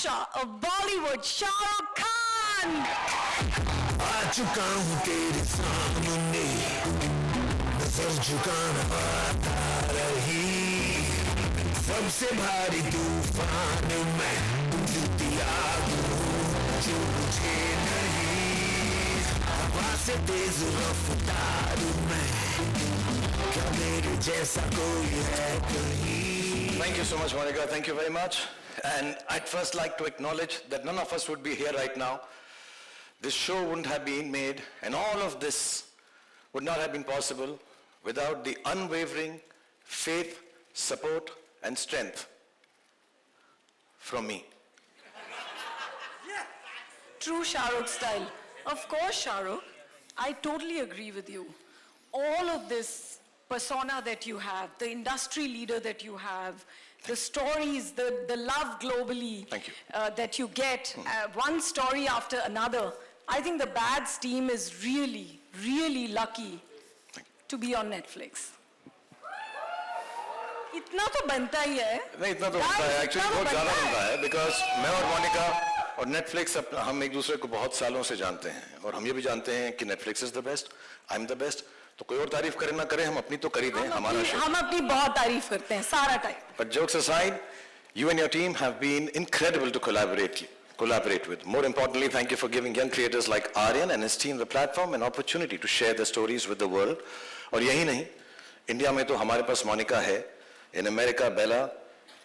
Badshaah of Bollywood, Shah Rukh Khan. आ चुका हूँ तेरे सामने, नजर झुकाना आता रही, सबसे भारी तूफान में दिया जो मुझे नहीं, हवा से तेज रफ्तार में, क्या मेरे जैसा कोई है कहीं? Thank you so much, Monica. Thank you very much. And I'd first like to acknowledge that none of us would be here right now. This show wouldn't have been made, and all of this would not have been possible without the unwavering faith, support, and strength from me. True Shah Rukh style. Of course, Shah Rukh. I totally agree with you. All of this persona that you have, the industry leader that you have, the stories, the love globally Thank you. That you get, one story after another. I think the Bads team is really, really lucky to be on Netflix. इतना तो बनता ही है. नहीं, इतना तो बनता है. Actually, बहुत ज़्यादा बनता है, because मैं और मोनिका और Netflix हम एक दूसरे को बहुत सालों से जानते हैं, और हम ये भी जानते हैं कि Netflix is the best, I'm the best. तो कोई और तारीफ करे ना करे, हम अपनी तो कर ही दें. हमारा शो. हम अपनी बहुत तारीफ करते हैं सारा time. But jokes aside, you and your team have been incredible to collaborate with. More importantly, thank you for giving young creators like Aryan and his team the platform and opportunity to share their stories with the world. और यही नहीं, India में तो हमारे पास मोनिका है, in America Bella,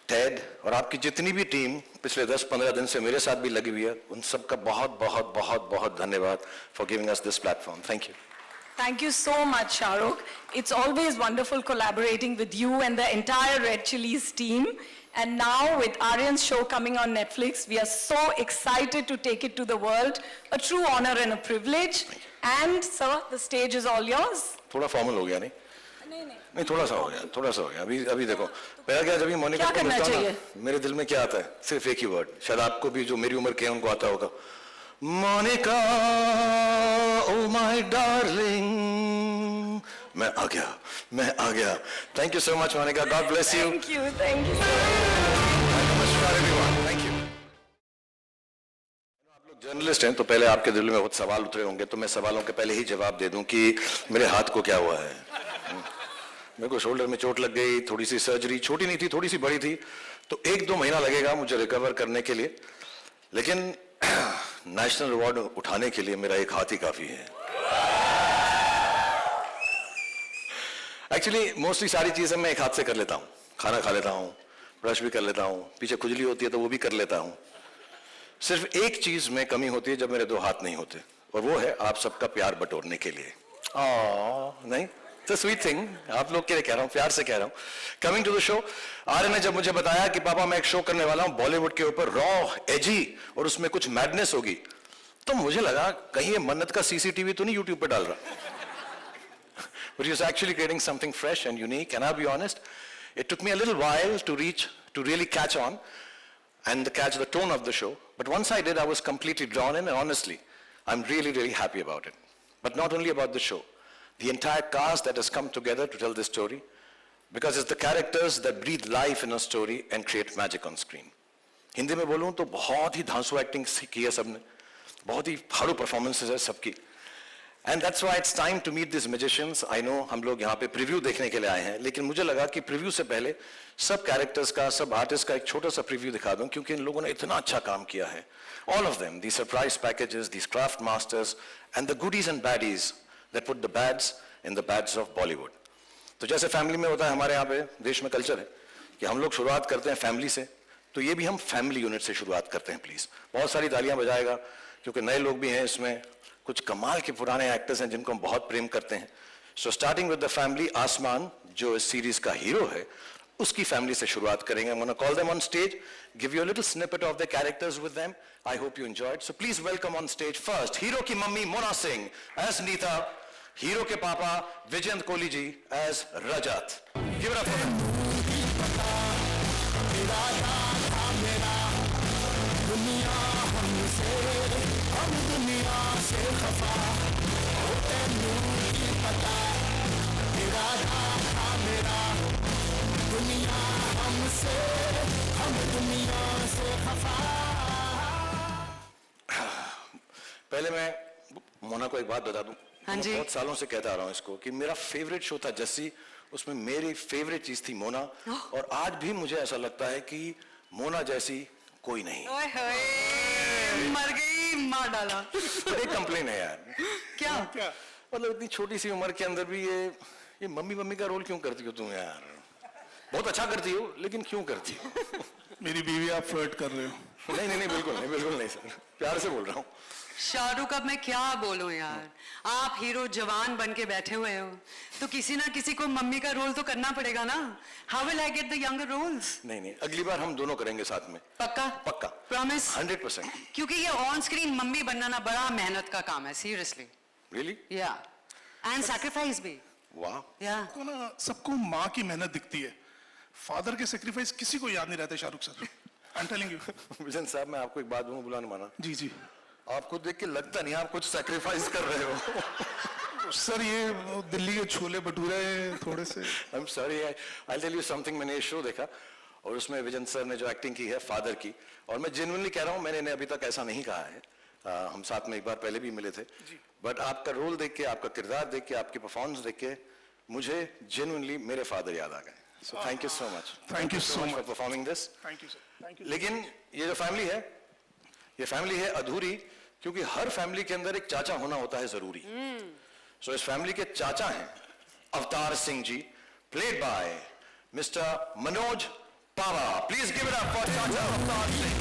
Ted, और आपकी जितनी भी टीम पिछले 10-15 दिन से मेरे साथ भी लगी हुई है, उन सबका बहुत बहुत बहुत बहुत धन्यवाद for giving us this platform. Thank you. Thank you so much, Shah Rukh. It's always wonderful collaborating with you and the entire Red Chillies team. And now with Aryan's show coming on Netflix, we are so excited to take it to the world. A true honor and a privilege. And sir, the stage is all yours. थोड़ा formal हो गया नहीं? नहीं, थोड़ा सा हो गया. अभी देखो, पहला क्या, जब ये मोनिका को मिलता हूं ना, मेरे दिल में क्या आता है? सिर्फ एक ही वर्ड. शायद आपको भी, जो मेरी उम्र के हैं, उनको आता होगा. Monika, oh my darling. मैं आ गया. Thank you so much, Monica. God bless you. Thank you. Thank you. Namaskar everyone. Thank you. आप लोग जर्नलिस्ट हैं, तो पहले आपके दिल में बहुत सवाल उतरे होंगे, तो मैं सवालों के पहले ही जवाब दे दूं कि मेरे हाथ को क्या हुआ है. मेरे को शोल्डर में चोट लग गई, थोड़ी सी सर्जरी, छोटी नहीं थी, थोड़ी सी बड़ी थी, तो 1-2 महीना लगेगा मुझे रिकवर करने के लिए. लेकिन नेशनल अवार्ड उठाने के लिए मेरा एक हाथ ही काफी है. एक्चुअली मोस्टली सारी चीजें मैं एक हाथ से कर लेता हूँ. खाना खा लेता हूँ, ब्रश भी कर लेता हूँ, पीछे खुजली होती है तो वो भी कर लेता हूँ. सिर्फ एक चीज में कमी होती है, जब मेरे 2 हाथ नहीं होते, और वो है आप सबका प्यार बटोरने के लिए. नहीं, तो स्वीट थिंग, आप लोग के लिए कह रहा हूँ, प्यार से कह रहा हूँ. Coming to the show, Aryan ने जब मुझे बताया कि पापा मैं एक शो करने वाला हूँ बॉलीवुड के ऊपर, रॉ, एजी, और उसमें कुछ मैडनेस होगी, तो मुझे लगा कहीं ये मन्नत का सीसीटीवी तो नहीं यूट्यूब पे डाल रहा. But he was actually creating something fresh and unique, and I'll be honest, it took me a little while to really catch on and catch the tone of the show. But once I did, I was completely drawn in, and honestly, I'm really, really happy about it. But not only about the show, the entire cast that has come together to tell this story, because it's the characters that breathe life in a story and create magic on screen. Hindi में बोलूँ तो बहुत ही धांसू acting की है सबने, बहुत ही फाड़ू performances है सबकी. And that's why it's time to meet these magicians. I know हम लोग यहाँ पे प्रीव्यू देखने के लिए आए हैं, लेकिन मुझे लगा कि प्रीव्यू से पहले सब कैरेक्टर्स का, सब आर्टिस्ट का एक छोटा सा प्रीव्यू दिखा दूं, क्योंकि इन लोगों ने इतना अच्छा काम किया है. All of them, these surprise packages, these craft masters, and the goodies and baddies that put the bads in the bads of Bollywood. तो जैसे फैमिली में होता है, हमारे यहाँ पे देश में कल्चर है कि हम लोग शुरुआत करते हैं फैमिली से, तो ये भी हम फैमिली यूनिट से शुरुआत करते हैं. प्लीज बहुत सारी तालियां बजाएगा, क्योंकि नए लोग भी हैं इसमें, कुछ कमाल के पुराने एक्टर्स हैं जिनको हम बहुत प्रेम करते हैं. So starting with the family, आसमान जो इस सीरीज का हीरो है, उसकी फैमिली से शुरुआत करेंगे. I'm going to call them on stage, give you a little snippet of the characters with them. I hope you enjoyed. So please welcome on stage first hero की mummy Mona Singh as Neeta, hero के papa Vijayant Kohli ji as Rajat. Give it up for them. हम दुनिया से खफा. पहले मैं मोना को एक बात बता दूं। हाँ मैं जी। बहुत सालों से कहता आ रहा हूं इसको कि मेरा फेवरेट शो था जस्सी, उसमें मेरी फेवरेट चीज थी मोना, और आज भी मुझे ऐसा लगता है कि मोना जैसी कोई नहीं। ओए होए, मर गई, मार डाला। पर एक कंप्लेन है यार। क्या? मतलब इतनी छोटी सी उम्र के अंदर भी ये मम्मी मम्मी का रोल क्यों करती हो तुम यार? बहुत अच्छा करती हो, लेकिन क्यों करती हो? मेरी बीवी आप फ्लर्ट कर रहे हो। नहीं नहीं नहीं, बिल्कुल नहीं सर, प्यार से बोल रहा हूँ। शाहरुख, अब मैं क्या बोलूं यार, आप हीरो जवान बन के बैठे हुए हो, तो किसी ना किसी को मम्मी का रोल तो करना पड़ेगा ना। How will I get the younger roles? नहीं, अगली बार हम दोनों करेंगे साथ में। पक्का? पक्का। प्रॉमिस? 100%। क्योंकि ये ऑन स्क्रीन मम्मी बनना ना बड़ा मेहनत का काम है, सीरियसली। रियली? या एंड सैक्रिफाइस भी। वाह। या को ना सबको माँ की मेहनत दिखती है, फादर के सेक्रीफाइस किसी को याद नहीं रहते। Shahrukh sir, I am telling you. Vision साहब, मैं आपको एक बात बोलूं, बुला नहीं माना। जी जी आपको देख के लगता नहीं आप कुछ सैक्रिफाइस कर रहे हो। सर, ये वो दिल्ली के छोले भटूरे थोड़े से। I am sorry, I tell you something. मैंने ये शो देखा और उसमें विजन सर ने जो एक्टिंग की है फादर की, और मैं जेन्युइनली कह रहा हूँ, मैंने इन्हें अभी तक ऐसा नहीं कहा है। हम साथ में एक बार पहले भी मिले थे, बट आपका रोल देख के, आपका किरदार देख के, आपकी परफॉर्मेंस देख के मुझे जेन्युइनली मेरे फादर याद आ गए। So thank you so much. Thank you so for much. Performing this. Thank you sir, thank you. लेकिन ये जो फैमिली है, ये फैमिली है अधूरी, क्योंकि हर फैमिली के अंदर एक चाचा होना होता है जरूरी। सो इस फैमिली के चाचा हैं Avtar Singh ji, played by mister Manoj Pahwa. Please give it up for चाचा अवतार सिंह।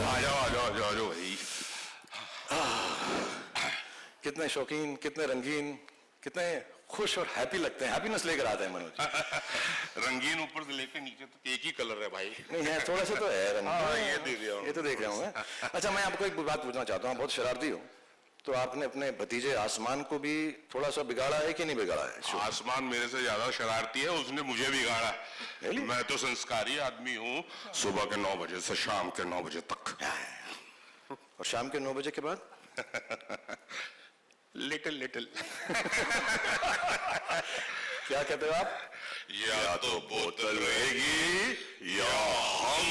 आ जाओ भाई। कितने शौकीन, कितने रंगीन, कितने खुश और हैप्पी लगते हैं। हैप्पीनेस लेकर आते हैं मनोज। रंगीन ऊपर से लेकर नीचे तक एक ही कलर है भाई। नहीं है, थोड़ा सा तो है रंग। हाँ, ये दे दिया हूँ। ये तो देख रहा हूँ मैं। अच्छा, मैं आपको एक बात पूछना चाहता हूँ, बहुत शरारती हो, तो आपने अपने भतीजे आसमान को भी थोड़ा सा बिगाड़ा है कि नहीं बिगाड़ा है? आसमान मेरे से ज्यादा शरारती है, उसने मुझे बिगाड़ा। Really? मैं तो संस्कारी आदमी हूँ, सुबह के 9 बजे से शाम के 9 बजे तक। और शाम के 9 बजे के बाद? लिटिल क्या कहते हो आप? या तो बोतल रहेगी या हम।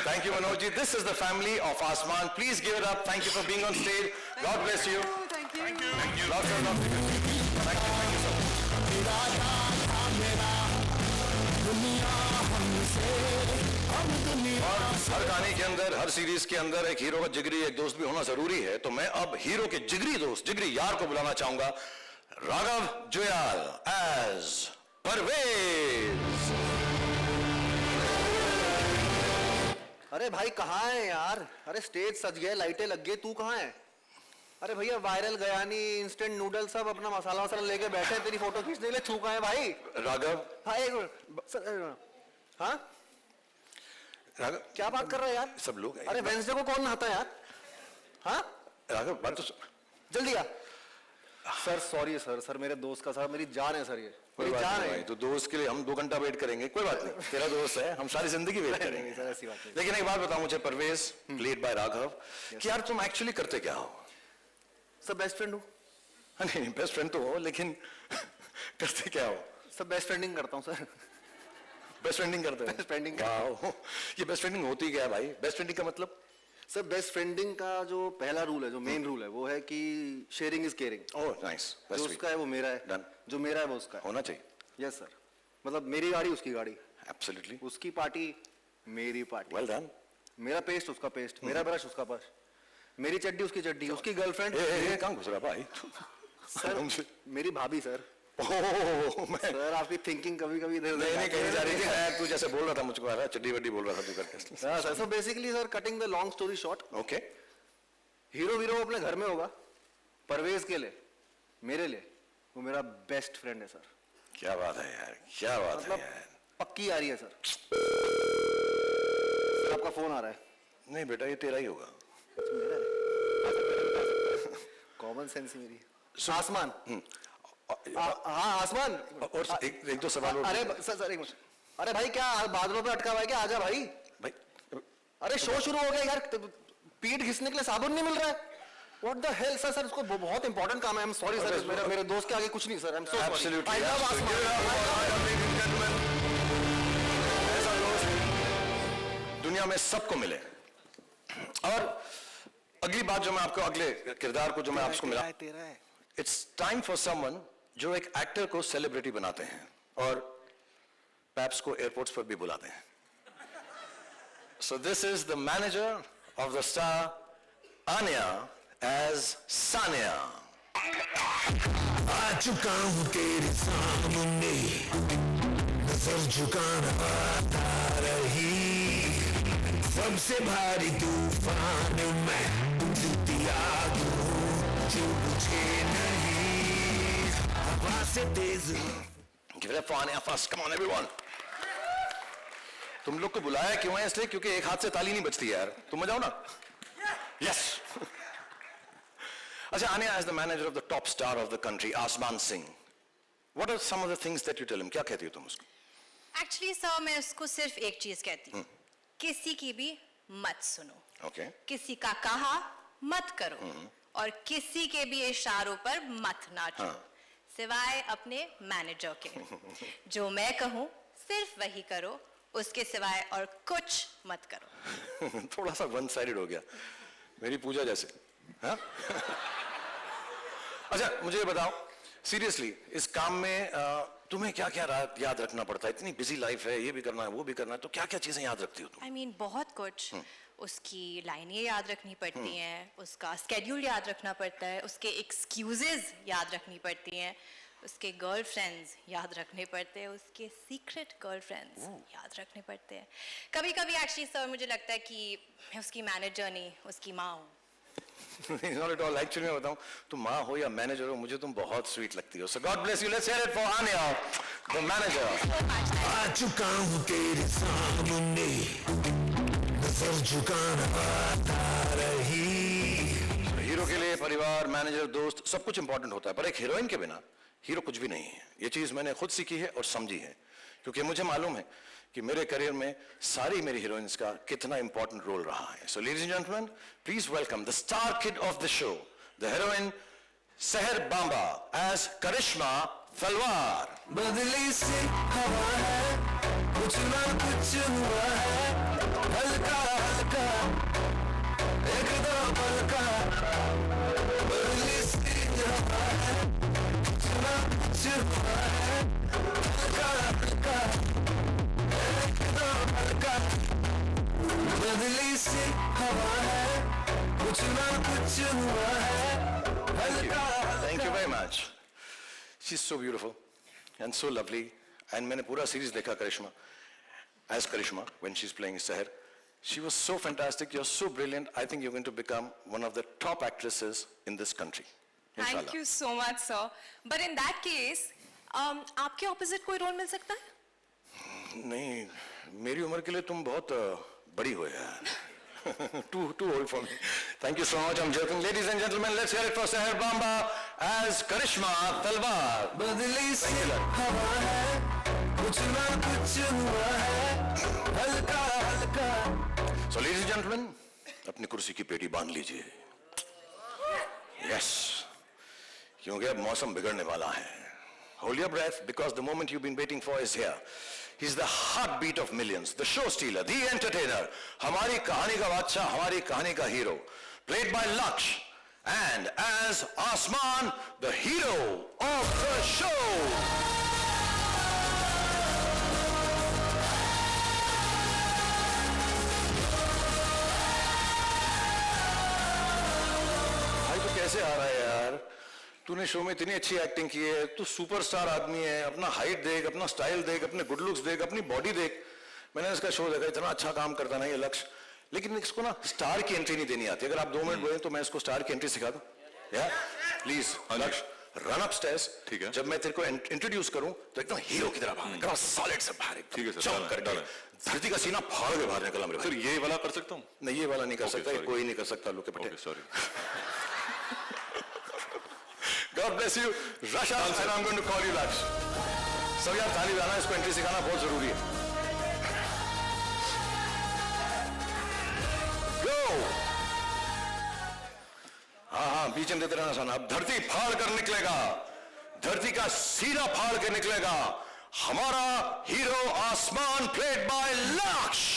Thank you, Manoj ji. This is the family of Asman. Please give it up. Thank you for being on stage. God bless you. Thank you. Lots and lots of good. Thank you so much. और हर कहानी के अंदर, हर series के अंदर एक hero का जिगरी एक दोस्त भी होना जरूरी है। तो मैं अब हीरो के जिगरी दोस्त, जिगरी यार को बुलाना चाहूंगा, राघव जुयाल एज परवेज। अरे भाई कहाँ है यार? अरे स्टेज सज गए, लाइटें लग गई, तू कहाँ है? अरे भैया वायरल गयानी, इंस्टेंट नूडल सब अपना मसाला वसाला लेके बैठे हैं तेरी फोटो खींचने के लिए। तू कहाँ है भाई? राघव, हाँ एक मिनट। हाँ राघव क्या बात कर रहा है यार? सब लोग हैं। अरे वेंसडे को कौन नहाता है यार? हाँ राघव बात तो जल्दी आ। सर सॉरी सर मेरे दोस्त का, सर मेरी जान है सर, ये कोई मेरी बात जान नहीं है। भाई, तो दोस्त के लिए हम 2 घंटा वेट करेंगे, कोई बात नहीं, तेरा दोस्त है, हम सारी जिंदगी वेट नहीं, करेंगे। सर ऐसी बात नहीं। लेकिन एक बात बताओ मुझे परवेज, प्लेड बाय राघव, कि यार तुम एक्चुअली करते क्या हो? सब बेस्ट फ्रेंड हूँ। हाँ, नहीं बेस्ट फ्रेंड तो हो, लेकिन करते क्या हो? सब बेस्ट फ्रेंडिंग करता हूँ सर। बेस्ट फ्रेंडिंग करते हो? Best friending। वाह, ये बेस्ट फ्रेंडिंग होती क्या है भाई? बेस्ट फ्रेंडिंग का मतलब? सर बेस्ट फ्रेंडिंग का जो पहला रूल है, जो मेन रूल है, वो है कि sharing is caring. Oh nice, जो उसका है वो मेरा है, Done। जो मेरा है वो उसका है। होना चाहिए। यस सर, मतलब मेरी गाड़ी उसकी गाड़ी, एब्सोल्युटली, उसकी पार्टी मेरी पार्टी, वेल डन। मेरा पेस्ट उसका पेस्ट, मेरा ब्रश उसका ब्रश, मेरी चड्डी उसकी चड्डी, उसकी गर्लफ्रेंड। ए कहाँ घुस रहा भाई? सर मेरी भाभी सर। ओह, मैं सर आपकी थिंकिंग कभी कभी इधर उधर नहीं कहीं जा रही थी, मैं तू जैसे बोल रहा था मुझको आ रहा, चड्डी वड्डी बोल रहा था तू करके। हाँ sir, so basically sir cutting the long story short, okay, hero वीरो अपने घर में होगा, परवेज के लिए, मेरे लिए वो मेरा बेस्ट फ्रेंड है सर। क्या बात है यार, क्या बात है मतलब यार। पक्की आ रही है सर। आपका फोन आ रहा है। नहीं बेटा, ये तेरा ही होगा। कॉमन सेंस मेरी। आसमान, और हाँ आसमान। एक दो सवाल और। अरे सर एक मिनट। अरे भाई क्या बादलों पे अटका हुआ है क्या? आजा भाई। भाई अरे शो शुरू हो गया यार, पीठ घिसने के लिए साबुन नहीं मिल रहा है। What the hell, sir, इसको बहुत इंपॉर्टेंट काम है. I'm sorry, sir. मेरे दोस्त के आगे कुछ नहीं, sir. I'm so sorry. Absolutely. I love absolutely. Give it up for Arya, ladies and gentlemen. ऐसा दोस्त दुनिया में सबको मिले. और अगली बात जो मैं आपको अगले किरदार को जो मैं आपको मिला, तेरा है. इट्स टाइम फॉर समवन जो एक एक्टर को सेलिब्रिटी बनाते हैं और पैप्स को एयरपोर्ट्स पर भी बुलाते हैं. So this is the manager of the star Anya as Saniya. आ चुका हूँ तेरे सामने, नजर झुकाना आता रही. सबसे भारी तूफान में दिया दूँ जो मुझे नहीं, हवा से तेज. Give it up for Anya first. Come on everyone. तुम लोग को बुलाया क्यों है? इसलिए क्योंकि एक हाथ से ताली नहीं बजती यार. तुम मजाओ ना. Yes. अच्छा, Anya as the manager of the top star of the country, Asman Singh. What are some of the things that you tell him? क्या कहती हो तुम उसको? एक्चुअली सर मैं उसको सिर्फ एक चीज कहती हूँ, किसी की भी मत सुनो. Okay. किसी का कहा मत करो और किसी के भी इशारों पर मत नाचो, सिवाय अपने मैनेजर के. जो मैं कहूँ सिर्फ वही करो, उसके सिवाय और कुछ मत करो. थोड़ा सा वन साइडेड हो गया, मेरी पूजा जैसे. हाँ? अच्छा मुझे ये बताओ, सीरियसली इस काम में तुम्हें क्या क्या याद रखना पड़ता है? इतनी बिजी लाइफ है, ये भी करना है वो भी करना है, तो क्या क्या चीजें याद रखती हो तुम? आई मीन बहुत कुछ. उसकी लाइनें याद रखनी पड़ती हैं, उसका स्केड्यूल याद रखना पड़ता है, उसके एक्सक्यूजेज याद रखनी पड़ती हैं, उसके गर्लफ्रेंड्स याद रखने पड़ते हैं, उसके सीक्रेट गर्लफ्रेंड्स याद रखने पड़ते हैं. कभी कभी एक्चुअली सर मुझे लगता है कि मैं उसकी मैनेजर नहीं, उसकी माँ हूँ. Not at all. Actually मैं बताऊं, तुम माँ हो या मैनेजर हो, मुझे तुम बहुत स्वीट लगती हो. So God bless you. Let's hear it for Anya, the manager. आ चुका हूँ तेरे सामने, नजर झुकाना आता रही. हीरो के लिए परिवार, मैनेजर, दोस्त सब कुछ इंपॉर्टेंट होता है, पर एक हीरोइन के बिना हीरो कुछ भी नहीं है. ये चीज मैंने खुद सीखी है और समझी है, क्योंकि मुझे मालूम है कि मेरे करियर में सारी मेरी हीरोइंस का कितना इंपॉर्टेंट रोल रहा है. So ladies and gentleman, please welcome the star kid of the show, the heroine सहर बांबा एज करिश्मा तलवार. बदली सी हवा है, कुछ ना कुछ हुआ है, हल्का हल्का एक दो पल का. बदली सी हवा है, कुछ ना कुछ हुआ है, हल्का हल्का एक दो पल का. बदली सी हवा है, कुछ ना कुछ हुआ है, हल्का Thank you very much. She's so beautiful and so lovely. And मैंने पूरा सीरीज देखा करिश्मा, as Karishma when she's playing Seher. She was so fantastic. You're so brilliant. I think you're going to become one of the top actresses in this country. Thank Inshallah. you so much, sir. But in that case, आपके opposite कोई role मिल सकता है? नहीं, मेरी उम्र के लिए तुम बहुत बड़ी हो यार. too old for me. Thank you so much. I'm joking. Ladies and gentlemen, let's hear it for Seher Bamba as Karishma Talwar. बदली सी हवा है, कुछ ना कुछ हुआ है, हल्का हल्का. So, ladies and gentlemen, अपनी कुर्सी की पेटी बांध लीजिए. Yes, क्योंकि अब मौसम बिगड़ने वाला है. Hold your breath because the moment you've been waiting for is here. He's the heartbeat of millions, the show stealer, the entertainer. हमारी कहानी का बादशाह, हमारी कहानी का hero, played by Laksh, and as Asman, the hero of the show. कैसे आ रहा है यार? तूने शो में इतनी अच्छी एक्टिंग की है, तू सुपरस्टार आदमी है. अपना हाइट देख, अपना स्टाइल देख, अपने गुड लुक्स देख, अपनी बॉडी देख. मैंने इसका शो देखा, इतना अच्छा काम करता ना ये लक्ष्य, लेकिन इसको ना स्टार की एंट्री नहीं देनी आती. अगर आप 2 मिनट बोले तो मैं इसको स्टार की एंट्री सिखा दूं. या प्लीज लक्ष्य, रन अप स्टेयर्स. ठीक है. जब मैं तेरे को इंट्रोड्यूस करूं तो एकदम हीरो की तरह बाहर निकल, सॉलिड से बाहर. ठीक है सर, जंप करके धरती का सीना फाड़ के बाहर निकला मेरे भाई. सर ये वाला कर सकता हूँ? नहीं, ये वाला नहीं कर सकता, sorry. कोई नहीं कर सकता. लोग के पटे. Okay, sorry. God bless you. Rush out and I'm going to call you Laksh. सब यार ताली बजाना, इसको एंट्री सिखाना बहुत जरूरी है. Go. हाँ, पीछे में देते रहना आसान। अब धरती फाड़ कर निकलेगा, धरती का सीना फाड़ के निकलेगा हमारा हीरो आसमान, प्लेड बाय लक्ष्य।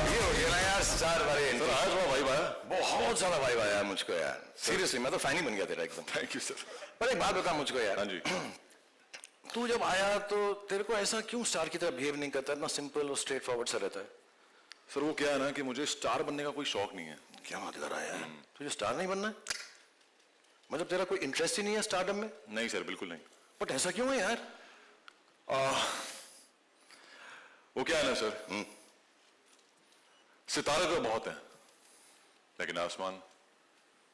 ये हो गया ना यार स्टार वाले सर आज हुआ भाई भाई। बहुत ज्यादा वाइब आया मुझको यार, सीरियसली मैं तो फैन ही बन गया तेरा एकदम। Thank you sir. पर एक बात बता मुझको यार, हाँ जी। तू जब आया तो तेरे को ऐसा क्यों स्टार की तरह बिहेव नहीं करता, इतना सिंपल और स्ट्रेट फॉरवर्ड सा रहता है? सर वो क्या है ना कि मुझे स्टार बनने का कोई शौक नहीं है। क्या बात कर रहा है यार, तुझे स्टार नहीं बनना है? मतलब तेरा कोई इंटरेस्ट ही नहीं है स्टारडम में? नहीं सर बिल्कुल नहीं। बट ऐसा क्यों है यार? वो क्या है ना सर, सितारे तो बहुत हैं लेकिन आसमान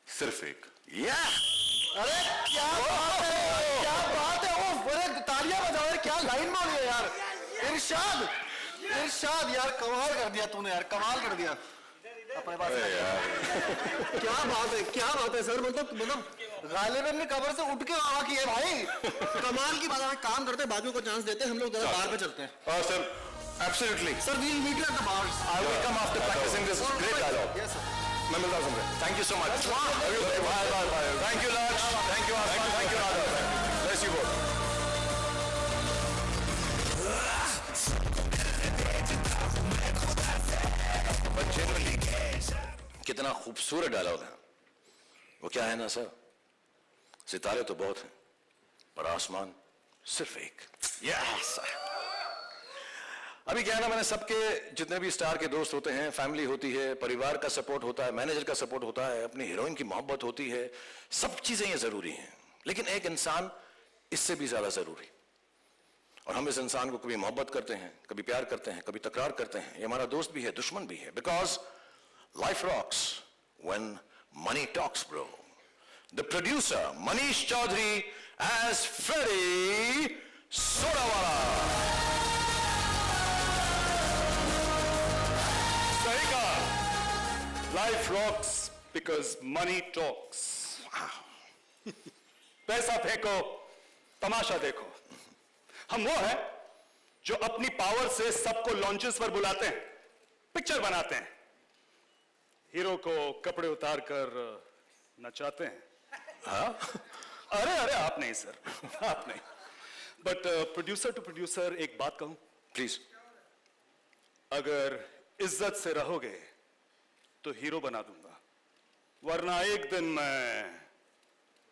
सिर्फ एक। या अरे क्या बात है, क्या बात है। ओ बड़े तालियां बजाओ यार, क्या लाइन बोली है यार। इरशाद, इरशाद यार, कमाल कर दिया तूने यार, कमाल कर दिया अपने पास। क्या बात है, क्या बात है सर। मतलब गालिबन ने कब्र से उठ के आवा की है भाई, कमाल की बात है। काम करते बाजू को चांस देते, हम लोग जरा बाहर पे चलते हैं। Sir absolutely sir we'll meet you at the bars. I will come after practicing this great dialogue. Yes sir. मैं मिलता हूं तुमसे। Thank you so much. Bye bye bye. Thank you Lakshya, thank you Aasmaan, thank you Radha, bless you both. But generally कितना खूबसूरत dialogue है वो। क्या है ना सर, सितारे तो बहुत हैं पर आसमान सिर्फ एक। यस अभी क्या है ना, मैंने सबके जितने भी स्टार के दोस्त होते हैं, फैमिली होती है, परिवार का सपोर्ट होता है, मैनेजर का सपोर्ट होता है, अपनी हीरोइन की मोहब्बत होती है, सब चीजें ये जरूरी हैं। लेकिन एक इंसान इससे भी ज्यादा जरूरी, और हम इस इंसान को कभी मोहब्बत करते हैं, कभी प्यार करते हैं, कभी तकरार करते हैं। ये हमारा दोस्त भी है, दुश्मन भी है। Because life rocks when money talks bro. The producer Manish Chaudhary as Freddy Sodawala. Life rocks because money talks. पैसा फेंको, तमाशा देखो। हम वो हैं जो अपनी पावर से सबको लॉन्चेस पर बुलाते हैं, पिक्चर बनाते हैं, हीरो को कपड़े उतार कर नचाते हैं। हाँ? अरे अरे आप नहीं सर, आप नहीं। बट प्रोड्यूसर टू प्रोड्यूसर एक बात कहूं प्लीज। अगर इज्जत से रहोगे तो हीरो बना दूंगा, वरना एक दिन मैं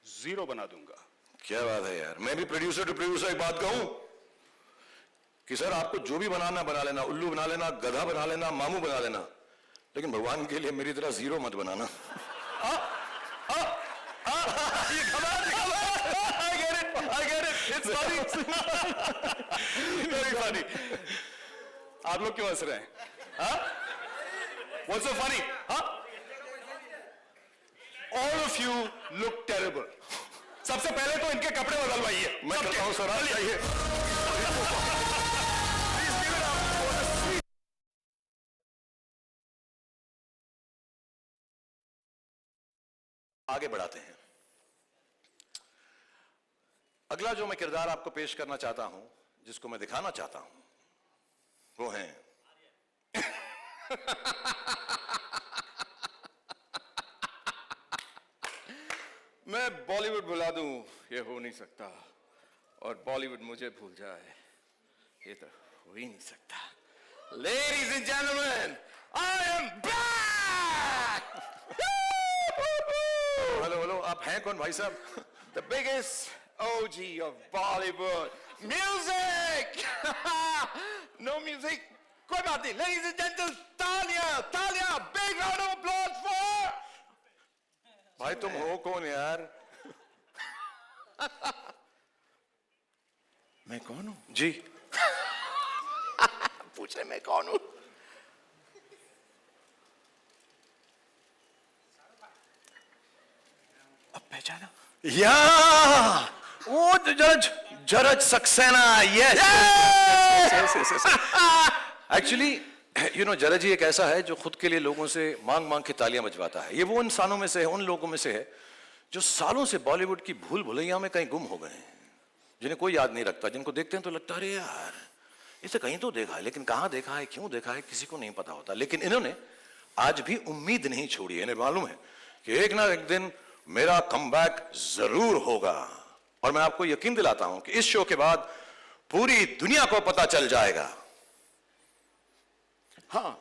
जीरो बना दूंगा। क्या बात है यार। मैं भी प्रोड्यूसर टू प्रोड्यूसर एक बात कहूं कि सर आपको जो भी बनाना बना लेना, उल्लू बना लेना, गधा बना लेना, मामू बना लेना, लेकिन भगवान के लिए मेरी तरह जीरो मत बनाना। I get it. It's funny. Very funny. आप लोग क्यों हंस रहे हैं? हाँ? What's so funny? हाँ? All of you look terrible. सबसे पहले तो इनके कपड़े बदलवाइए। मैं करता हूं सर, आइए। Please give it up for the sweet. आगे बढ़ाते हैं। अगला जो मैं किरदार आपको पेश करना चाहता हूं, जिसको मैं दिखाना चाहता हूं, वो है मैं बॉलीवुड भुला दूं ये हो नहीं सकता, और बॉलीवुड मुझे भूल जाए ये तो हो ही नहीं सकता। Ladies and gentlemen, I am back! Hello hello, आप हैं कौन भाई साहब? The biggest OG of Bollywood. Music! No music? कोई बात नहीं। Ladies and gentlemen, तालियां, तालियां, big round of applause for... भाई तुम हो कौन यार? मैं कौन हूं? जी पूछ रहे मैं कौन हूं? अब पहचाना? या वो जज Jaraj Saxena, yes. Actually, you know, जरज जी एक ऐसा है जो खुद के लिए लोगों से मांग मांग के तालियां बजवाता है. ये वो इंसानों में से है, उन लोगों में से है जो सालों से बॉलीवुड की भूल भुलैया में कहीं गुम हो गए हैं, जिन्हें कोई याद नहीं रखता, जिनको देखते हैं तो लगता है अरे यार इसे कहीं तो देखा है, लेकिन कहाँ देखा है, क्यों देखा है, किसी को नहीं पता होता. लेकिन इन्होंने आज भी उम्मीद नहीं छोड़ी है. इन्हें मालूम है कि एक ना एक दिन मेरा कमबैक जरूर होगा. और मैं आपको यकीन दिलाता हूं कि इस शो के बाद पूरी दुनिया को पता चल जाएगा. हाँ,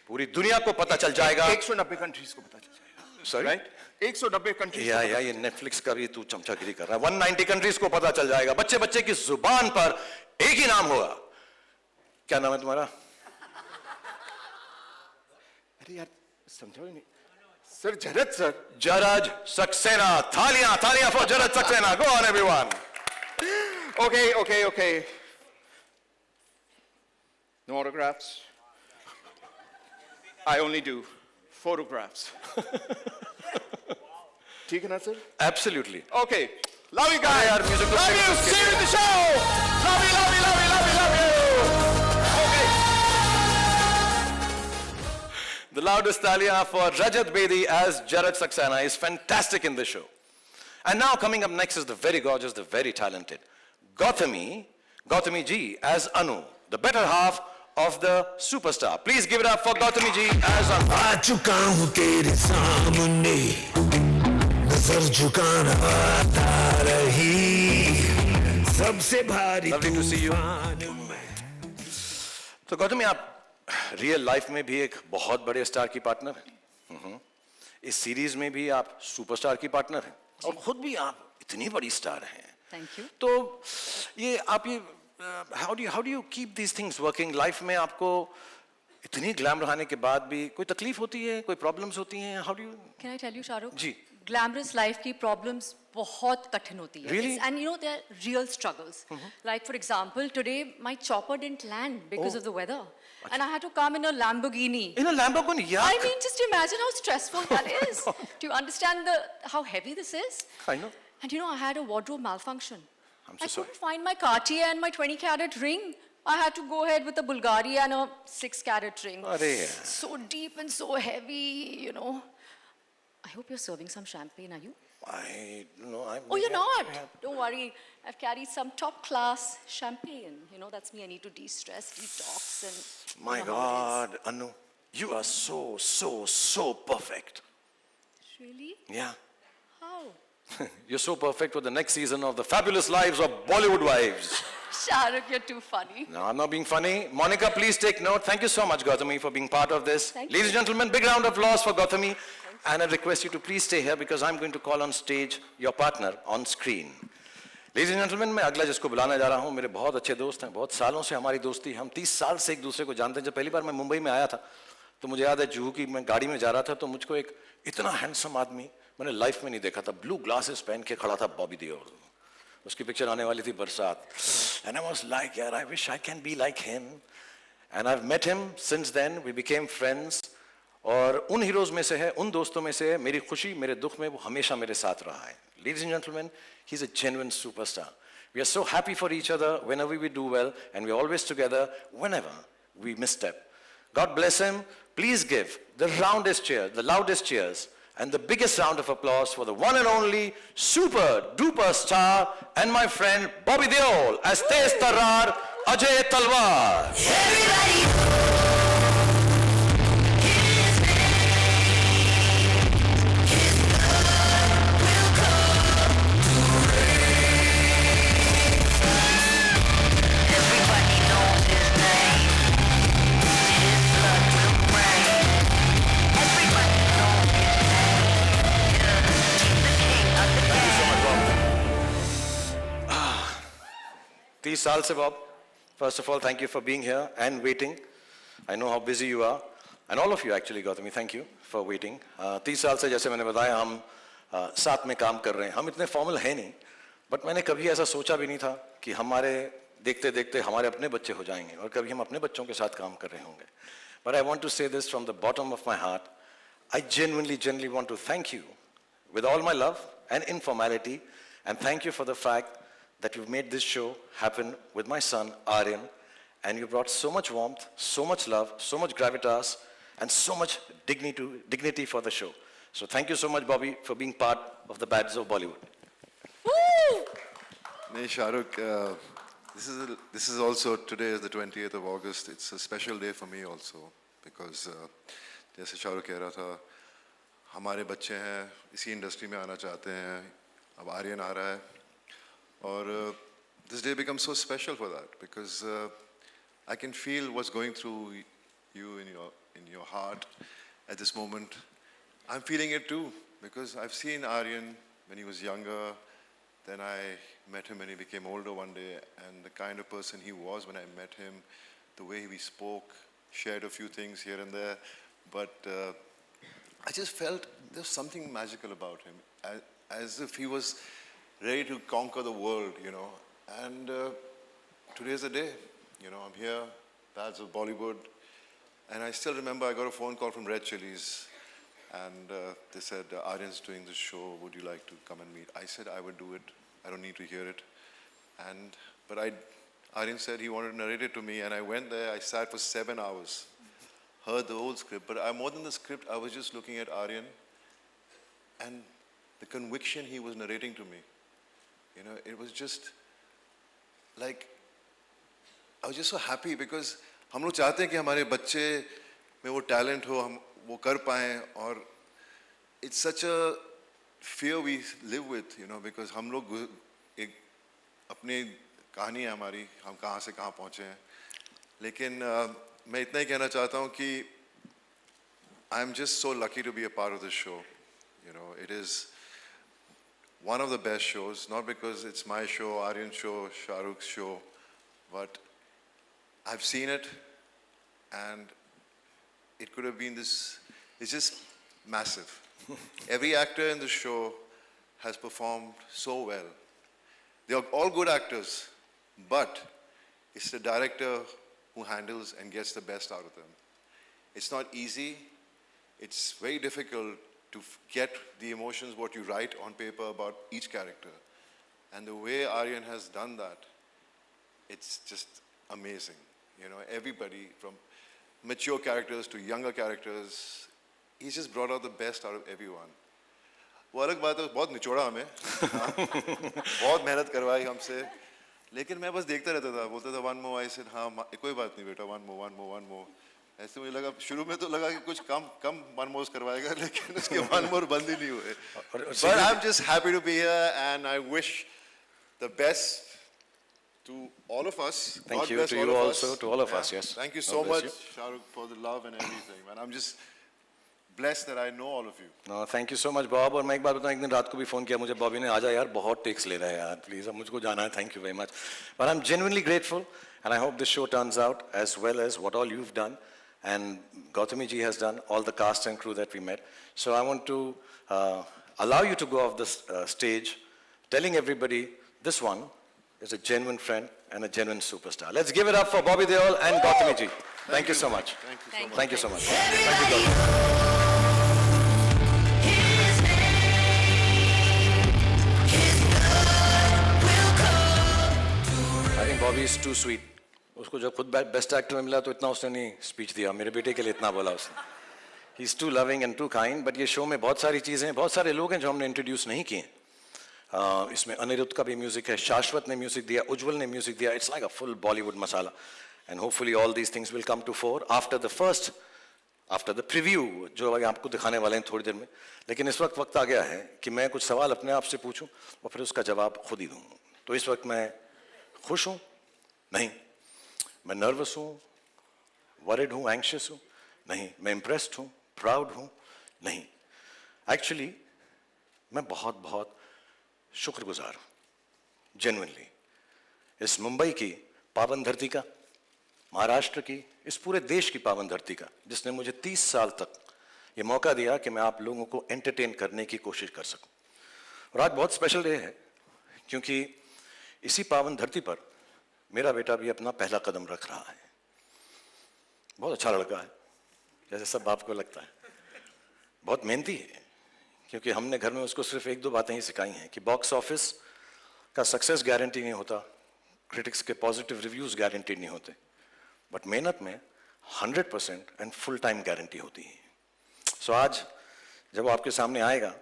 पूरी दुनिया को पता चल जाएगा. 190 कंट्रीज को पता चल जाएगा. Sorry, right, 190 countries. या ये नेटफ्लिक्स का भी तू चमचागिरी कर रहा है. 190 कंट्रीज को पता चल जाएगा. बच्चे बच्चे की जुबान पर एक ही नाम होगा. क्या नाम है तुम्हारा? अरे यार समझो ही नहीं सर. जरज सर. जरज सक्सेना. थालियां थालियां फॉर जरज Saxena. Go on everyone. Okay. No autographs. I only do photographs. ठीक है ना sir? Absolutely. Okay. Love you guys. यार, music तो Love you. See you in the show. Love you. Okay. The loudest talia for Rajat Bedi as Jaraj Saxena is fantastic in this show. And now coming up next is the very gorgeous, the very talented Gautami Ji as Anu, the better half of the superstar. Please give it up for Gautami Ji as Anu. आ चुका हूँ तेरे सामने, नजर झुकाना आता रही, सबसे भारी Lovely to see you. तूफान में. तो गौतमी, आप रियल लाइफ में भी एक बहुत बड़े स्टार की पार्टनर हैं. इस सीरीज में भी आप सुपरस्टार की पार्टनर हैं और खुद भी आप इतनी बड़ी स्टार हैं. Thank you. तो ये आप ये how do you keep these things working? Life में आपको इतनी ग्लैम रहने के बाद भी कोई तकलीफ होती है, कोई प्रॉब्लम्स होती हैं? How do you? Can I tell you, Shahrukh? जी. Glamorous life की problems बहुत कठिन होती है. Really? And you know, they're real struggles. Like for example, today my chopper didn't land because of the weather. And I had to come in a Lamborghini. In a Lamborghini? I mean, just imagine how stressful that is. Do you understand how heavy this is? I know. And you know, I had a wardrobe malfunction. I'm so I sorry. couldn't find my Cartier and my 20-carat ring. I had to go ahead with a Bulgari and a 6-carat ring. अरे. So deep and so heavy, you know. I hope you're serving some champagne, are you? I don't know. Oh, you're not? Don't worry. I've carried some top-class champagne. You know, that's me. I need to de-stress, detox, and... My you know how it God, Anu, you are so perfect. is. Really? Yeah. How? You're so perfect for the next season of The Fabulous Lives of Bollywood Wives. Shahrukh, you're too funny. No, I'm not being funny. Monica, please take note. Thank you so much, Gautami, for being part of this. Thank Ladies you. and gentlemen, big round of applause for Gautami. And I request you to please stay here because I'm going to call on stage your partner on screen. Ladies and gentlemen, मैं अगला जिसको बुलाने जा रहा हूँ, मेरे बहुत अच्छे दोस्त हैं, बहुत सालों से हमारी दोस्ती है, हम 30 साल से एक दूसरे को जानते हैं. जब पहली बार मैं मुंबई में आया था तो मुझे याद है जुहू की मैं गाड़ी में जा रहा था तो मुझको एक इतना हैंडसम आदमी मैंने लाइफ में नहीं देखा था. ब्लू ग्लासेस पहन के खड़ा था, बॉबी देओल. उसकी पिक्चर आने वाली थी बरसात. And I was like, यार, I wish I can be like him. And I've met him since then. We became friends. और उन हीरोज में से है, उन दोस्तों में से है, मेरी खुशी मेरे दुख में वो हमेशा मेरे साथ रहा है. Ladies and gentlemen, he's a genuine superstar. We are so happy for each other whenever we do well, and we're always together whenever we misstep. God bless him. Please give the roundest cheer, the loudest cheers, and the biggest round of applause for the one and only super duper star and my friend Bobby Deol as Tez Tarrar Ajay Talwar. These साल से Bob, first of all, thank you for being here and waiting. I know how busy you are, and all of you actually, Gautami, thank you for waiting. 30 साल से जैसे मैंने बताया हम साथ में काम कर रहे हैं. हम इतने फॉर्मल हैं नहीं, बट मैंने कभी ऐसा सोचा भी नहीं था कि हमारे देखते देखते हमारे अपने बच्चे हो जाएंगे और कभी हम अपने बच्चों के साथ काम कर रहे होंगे. But I want to say this from the bottom of my heart. I genuinely want to thank you with all my love and informality, and thank you for the fact that you've made this show happen with my son, Aryan, and you brought so much warmth, so much love, so much gravitas, and so much dignity for the show. So thank you so much, Bobby, for being part of the Bads of Bollywood. Nee, Shahrukh, this is also, today is the 28th of August. It's a special day for me also because जैसे शाहरुख कह रहा था, हमारे बच्चे हैं, इसी industry में आना चाहते हैं, अब आर्यन आ रहा है, और this day becomes so special for that because I can feel what's going through you in your heart at this moment. I'm feeling it too because I've seen Aryan when he was younger. Then I met him when he became older one day, and the kind of person he was when I met him, the way we spoke, shared a few things here and there, but I just felt there's something magical about him, as if he was ready to conquer the world, you know. And today's the day, you know. I'm here, Bads of Bollywood, and I still remember I got a phone call from Red Chillies, and they said, Aryan's doing this show, would you like to come and meet? I said I would do it, I don't need to hear it. But Aryan said he wanted to narrate it to me, and I went there, I sat for 7 hours, heard the whole script, but more than the script, I was just looking at Aryan, and the conviction he was narrating to me. You know, it was just like, I was just so happy because हम लोग चाहते हैं कि हमारे बच्चे में वो talent हो, हम वो कर पाएं, और it's such a fear we live with, you know, because हम लोग एक अपनी कहानी है हमारी, हम कहाँ से कहाँ पहुँचे हैं, लेकिन मैं इतना ही कहना चाहता हूँ कि I'm just so lucky to be a part of this show. You know, it is one of the best shows, not because it's my show, Aryan's show, Shahrukh's show, but I've seen it, and it could have been this, it's just massive. Every actor in the show has performed so well. They are all good actors, but it's the director who handles and gets the best out of them. It's not easy. It's very difficult to get the emotions, what you write on paper about each character. And the way Aryan has done that, it's just amazing. You know, everybody from mature characters to younger characters, he's just brought out the best out of everyone. वो अलग बात है, बहुत निचोड़ा हमें, बहुत मेहनत करवाई हमसे, लेकिन मैं बस देखता रहता था, बोलता था one more, I said हाँ कोई बात नहीं बेटा, one more. ऐसे मुझे लगा, शुरू में तो लगा कि कुछ कम one more करवाएगा, लेकिन उसके one more बंद ही नहीं हुए. But I'm just happy to be here, and I wish the best to all of us. Thank God you bless to all you of also, us. to all of Yeah. us, yes. Thank you God so bless much, you. Shahrukh, for the love and everything. And I'm just blessed that I know all of you. No, thank you so much, Bob. और मैं एक बात बताऊं, एक दिन रात को भी फोन किया मुझे बॉबी ने, आजा यार बहुत टेक्स ले रहा है यार, प्लीज अब मुझको जाना है, thank you very much. But I'm genuinely grateful, and I hope this show turns out as well as what all you've done, and Gautami ji has done, all the cast and crew that we met. So I want to allow you to go off the stage, telling everybody this one is a genuine friend and a genuine superstar. Let's give it up for Bobby Deol and Gautami ji. Thank you so much. Thank you so much. Thank you, Gautami. I think Bobby is too sweet. उसको जब खुद best actor में मिला तो इतना उसने नहीं speech दिया, मेरे बेटे के लिए इतना बोला उसने. He's too loving and too kind, but ये शो में बहुत सारी चीज़ें, बहुत सारे लोग हैं जो हमने इंट्रोड्यूस नहीं किए. इसमें अनिरुद्ध का भी म्यूजिक है, शाश्वत ने म्यूजिक दिया, उज्जवल ने म्यूजिक दिया. It's like a full Bollywood masala, and hopefully all these things will come to fore after the preview जो अभी आपको दिखाने वाले हैं थोड़ी देर में. लेकिन इस वक्त आ गया है कि मैं कुछ सवाल अपने आप से पूछूं और फिर उसका जवाब खुद ही दूं. तो इस वक्त मैं खुश हूं? नहीं. मैं नर्वस हूं, वरिड हूं, एंग्शियस हूं? नहीं. मैं इम्प्रेस्ड हूं, प्राउड हूं? नहीं. एक्चुअली मैं बहुत बहुत शुक्रगुजार हूं, जेन्युइनली, इस मुंबई की पावन धरती का, महाराष्ट्र की, इस पूरे देश की पावन धरती का, जिसने मुझे 30 साल तक ये मौका दिया कि मैं आप लोगों को एंटरटेन करने की कोशिश कर सकूं. और आज बहुत स्पेशल डे है क्योंकि इसी पावन धरती पर मेरा बेटा भी अपना पहला कदम रख रहा है. बहुत अच्छा लड़का है, जैसे सब बाप को लगता है. बहुत मेहनती है, क्योंकि हमने घर में उसको सिर्फ 1-2 बातें ही सिखाई हैं कि बॉक्स ऑफिस का सक्सेस गारंटी नहीं होता, क्रिटिक्स के पॉजिटिव रिव्यूज गारंटी नहीं होते, बट मेहनत में 100% एंड फुल टाइम गारंटी होती है। सो आज जब वो आपके सामने आएगा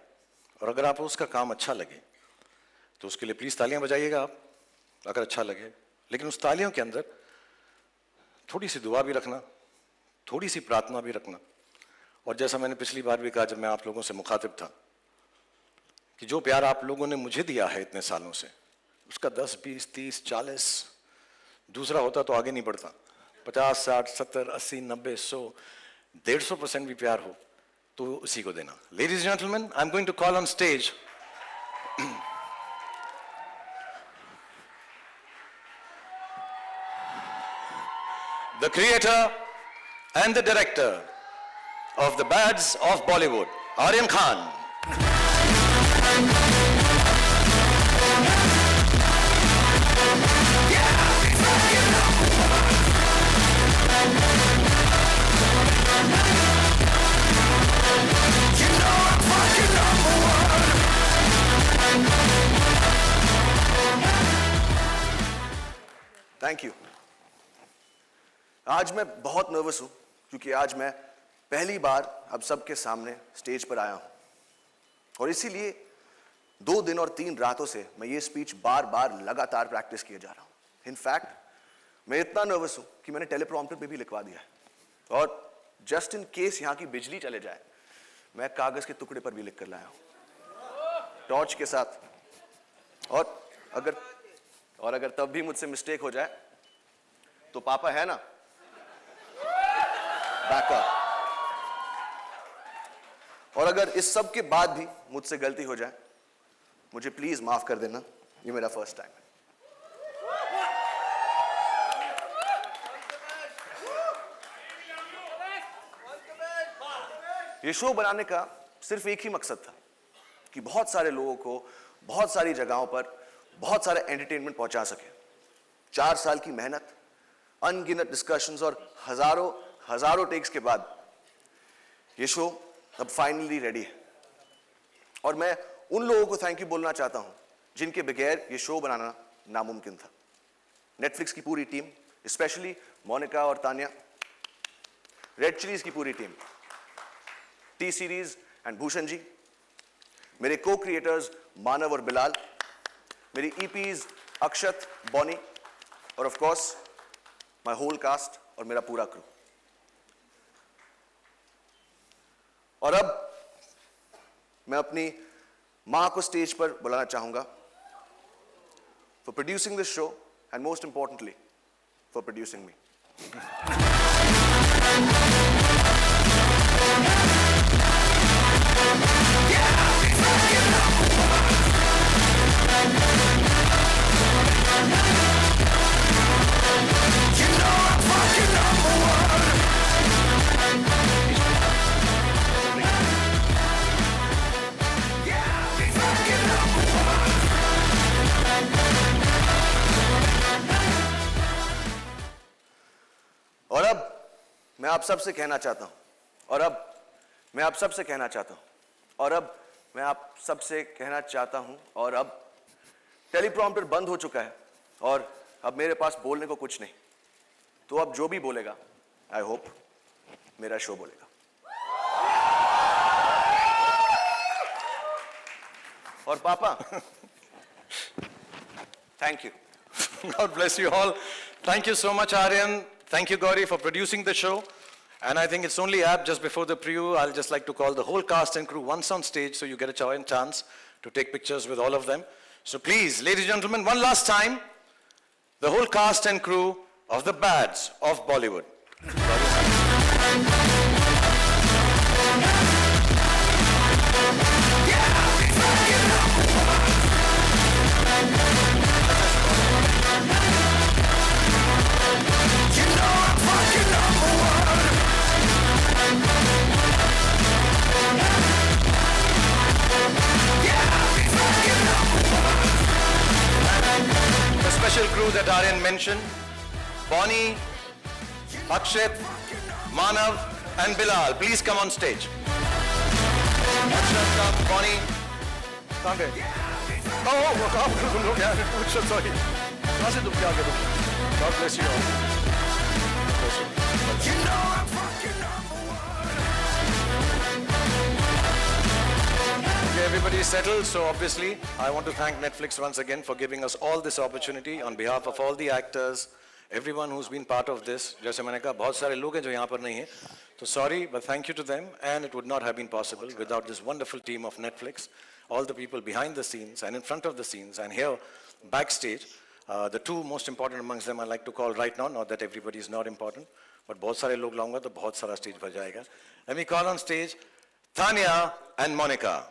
और अगर आपको उसका काम अच्छा लगे तो उसके लिए प्लीज तालियां बजाइएगा आप, अगर अच्छा लगे। लेकिन उस तालियों के अंदर थोड़ी सी दुआ भी रखना, थोड़ी सी प्रार्थना भी रखना। और जैसा मैंने पिछली बार भी कहा जब मैं आप लोगों से मुखातिब था, कि जो प्यार आप लोगों ने मुझे दिया है इतने सालों से, उसका 10, 20, 30, 40 दूसरा होता तो आगे नहीं बढ़ता। 50, 60, 70, 80, 90, 100, 150% भी प्यार हो तो उसी को देना। Ladies and gentleman, I am going to call on stage the creator and the director of the Bads of Bollywood, Aryan Khan. Thank you. आज मैं बहुत नर्वस हूं क्योंकि आज मैं पहली बार अब सबके सामने स्टेज पर आया हूं और इसीलिए 2 दिन और 3 रातों से मैं ये स्पीच बार बार लगातार प्रैक्टिस किए जा रहा हूं। इनफैक्ट मैं इतना नर्वस हूं कि मैंने टेलीप्रॉम्प्टर पे भी लिखवा दिया है और जस्ट इन केस यहां की बिजली चले जाए मैं कागज के टुकड़े पर भी लिख कर लाया हूं टॉर्च के साथ। और अगर तब भी मुझसे मिस्टेक हो जाए तो पापा है ना बैकअप। और अगर इस सब के बाद भी मुझसे गलती हो जाए मुझे प्लीज माफ कर देना, ये मेरा फर्स्ट टाइम है। ये शो बनाने का सिर्फ एक ही मकसद था कि बहुत सारे लोगों को बहुत सारी जगहों पर बहुत सारा एंटरटेनमेंट पहुंचा सके। 4 साल की मेहनत, अनगिनत डिस्कशंस और हजारों टेक्स के बाद ये शो अब फाइनली रेडी है। और मैं उन लोगों को थैंक यू बोलना चाहता हूं जिनके बगैर ये शो बनाना नामुमकिन था। नेटफ्लिक्स की पूरी टीम, स्पेशली मोनिका और तानिया, रेड चिलीज की पूरी team, T Series and Bhushan ji, मेरे को क्रिएटर्स मानव और बिलाल, मेरी ईपीज अक्षत, बॉनी और of course my whole cast और मेरा पूरा क्रू। और अब मैं अपनी मां को स्टेज पर बुलाना चाहूंगा for producing this show and most importantly for producing me. और अब मैं आप सबसे कहना चाहता हूं, और अब मैं आप सबसे कहना चाहता हूं, और अब मैं आप सबसे कहना चाहता हूं, और अब टेलीप्रॉम्प्टर बंद हो चुका है और अब मेरे पास बोलने को कुछ नहीं, तो अब जो भी बोलेगा आई होप मेरा शो बोलेगा। और पापा thank you. God bless you all. Thank you so much, Aryan. Thank you, Gauri, for producing the show. And I think it's only apt just before the preview, I'll just like to call the whole cast and crew once on stage so you get a chance to take pictures with all of them. So please, ladies and gentlemen, one last time, the whole cast and crew of the Bads of Bollywood. The special crew that Aryan mentioned, Bonnie, Akshat, Manav and Bilal, please come on stage. Akshat, Bonnie, come here. तुम लोग यार, sorry, कहाँ से तुम क्या आगे तुम? God bless you all. You know I'm fucking number one. Okay, everybody is settled. So obviously, I want to thank Netflix once again for giving us all this opportunity on behalf of all the actors, everyone who's been part of this. जैसे मैंने कहा, बहुत सारे लोग हैं जो यहाँ पर नहीं हैं. So sorry, but thank you to them. And it would not have been possible without this wonderful team of Netflix, all the people behind the scenes and in front of the scenes and here backstage. The two most important amongst them I like to call right now, not that everybody is not important, but बहुत सारे लोग लाऊंगा तो बहुत सारा stage भर जाएगा. Let me call on stage Tanya and Monica.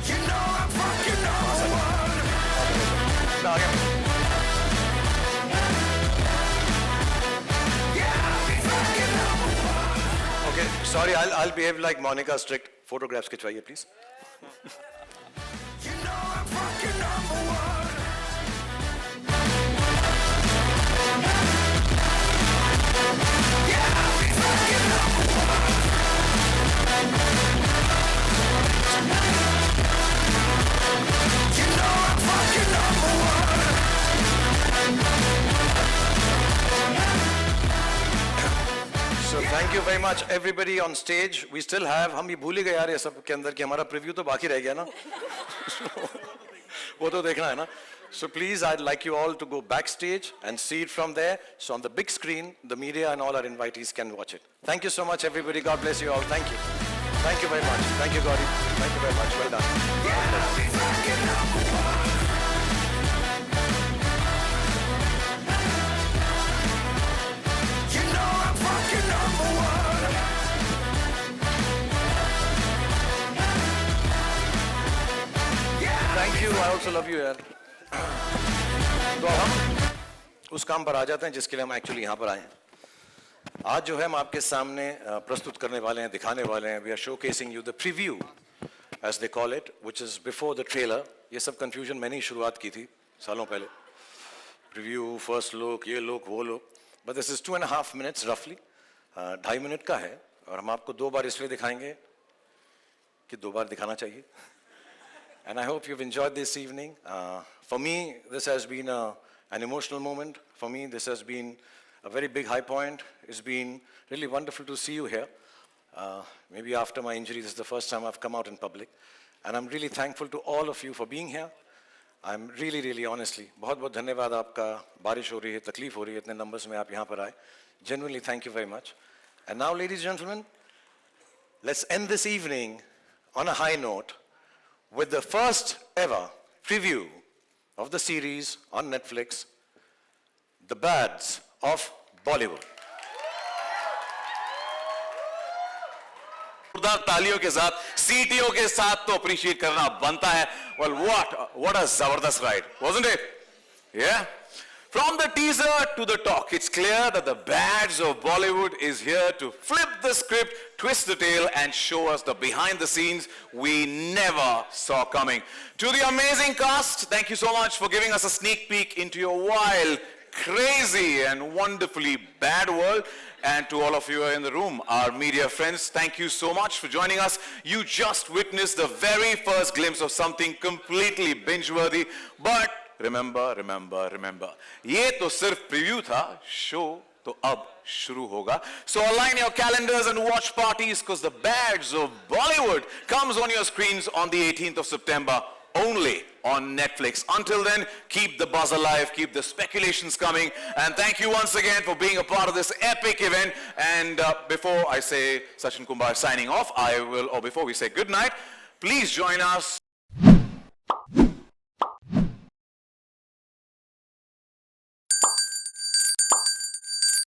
You know I'm fucking number one. Okay, sorry, I'll behave like Monica. Strict photographs खिंचवाइए please. You know I'm fucking number one. Yeah, I'll be fucking number one. You know I'm fucking number one. So thank you very much everybody on stage. We still have, हम भी भूल ही गए यार ये सब के अंदर कि हमारा प्रीव्यू तो बाकी रह गया ना. वो तो देखना है ना. So please, I'd like you all to go backstage and see it from there. So on the big screen, the media and all our invitees can watch it. Thank you so much everybody. God bless you all. Thank you. Thank you very much. Thank you, Gauri. Thank you very much. Well done. You know I'm fucking number one. Thank you. I also love you यार. तो अब हम उस काम पर आ जाते हैं जिसके लिए हम एक्चुअली यहाँ पर आए हैं. आज जो है हम आपके सामने प्रस्तुत करने वाले हैं, दिखाने वाले हैं. We are showcasing you the preview, as they call it, which is before the trailer. ये सब confusion मैंने ही शुरुआत की थी सालों पहले. Preview, first look, ये look, वो look. But this is 2.5 minutes roughly. 2.5 minute का है और हम आपको 2 बार इसलिए दिखाएंगे कि 2 बार दिखाना चाहिए. And I hope you've enjoyed this evening. For me, this has been an emotional moment. For me, this has been a very big high point. It's been really wonderful to see you here. Maybe after my injury, this is the first time I've come out in public. And I'm really thankful to all of you for being here. I'm really, really honestly, बहुत बहुत धन्यवाद आपका. बारिश हो रही है, तकलीफ हो रही है, इतने numbers में आप यहाँ पर आए. Genuinely, thank you very much. And now, ladies and gentlemen, let's end this evening on a high note with the first ever preview of the series on Netflix, The Bads of Bollywood. तालियों के साथ, सीटियों के साथ तो appreciate करना बनता है. Well, what a zabardast ride, wasn't it? Yeah. From the teaser to the talk, it's clear that the Bads of Bollywood is here to flip the script, twist the tale, and show us the behind the scenes we never saw coming. To the amazing cast, thank you so much for giving us a sneak peek into your wild, crazy, and wonderfully bad world. And to all of you in the room, our media friends, thank you so much for joining us. You just witnessed the very first glimpse of something completely binge-worthy. But remember, ये तो सिर्फ preview था, show तो अब शुरू होगा. So align your calendars and watch parties because the Bads of Bollywood comes on your screens on the 18th of September. Only on Netflix. Until then, keep the buzz alive, keep the speculations coming, and thank you once again for being a part of this epic event. And before I say Sachin Kumar signing off, before we say good night, please join us